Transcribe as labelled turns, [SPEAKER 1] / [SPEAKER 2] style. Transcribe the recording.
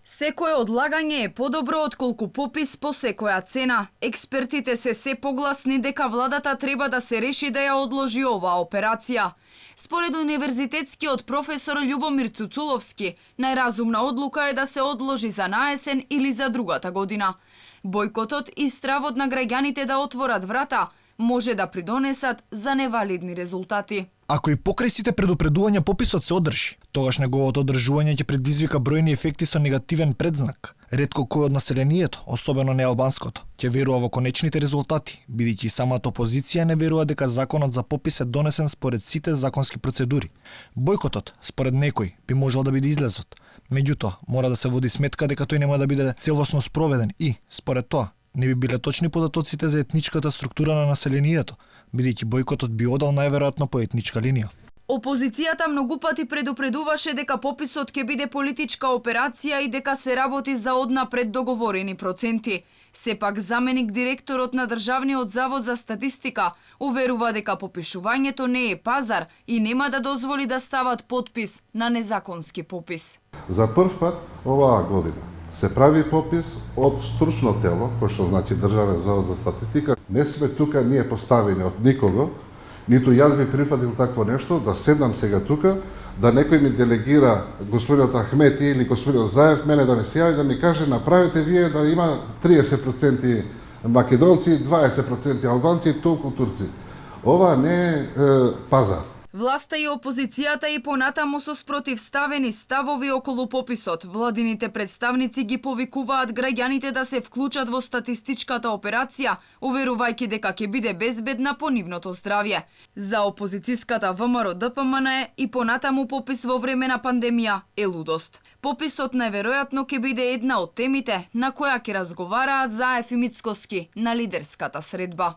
[SPEAKER 1] Секое одлагање е подобро отколку попис по секоја цена. Експертите се погласни дека владата треба да се реши да ја одложи оваа операција. Според универзитетскиот професор Љубомир Цуцуловски, најразумна одлука е да се одложи за наесен или за другата година. Бојкотот и стравот на граѓаните да отворат врата може да придонесат за невалидни резултати.
[SPEAKER 2] Ако и покрај сите предупредувања пописот се одржи, тогаш неговото одржување ќе предизвика бројни ефекти со негативен предзнак. Ретко кој од населението, особено неалбанското, ќе верува во конечните резултати, бидејќи самата опозиција не верува дека законот за попис е донесен според сите законски процедури. Бојкотот, според некој, би можел да биде излезот. Меѓутоа, мора да се води сметка дека тој нема да биде целосно спроведен и, според тоа, не би биле точни податоците за етничката структура на населението, бидејќи бојкотот би одал најверојатно по етничка линија.
[SPEAKER 1] Опозицијата многу пати предупредуваше дека пописот ќе биде политичка операција и дека се работи за однапред договорени проценти. Сепак заменик директорот на Државниот завод за статистика уверува дека попишувањето не е пазар и нема да дозволи да стават потпис на незаконски попис.
[SPEAKER 3] За прв пат оваа година се прави попис од стручно тело, кој што значи Државен завод за статистика. Не сме тука ние поставени од никого, ниту јас би прифатил такво нешто, да седам сега тука, да некој ми делегира господинот Ахмети или господинот Заев, мене да ми се јави да ми каже направете вие да има 30% македонци, 20% албанци и толку турци. Ова не е пазар.
[SPEAKER 1] Власта и опозицијата и понатаму со спротивставени ставови околу пописот. Владините представници ги повикуваат граѓаните да се вклучат во статистичката операција, уверувајќи дека ќе биде безбедна по нивното здравје. За опозицијската ВМРО ДПМН и понатаму попис во време на пандемија е лудост. Пописот најверојатно ќе биде една од темите на која ќе разговараат Заев и Мицкоски на лидерската средба.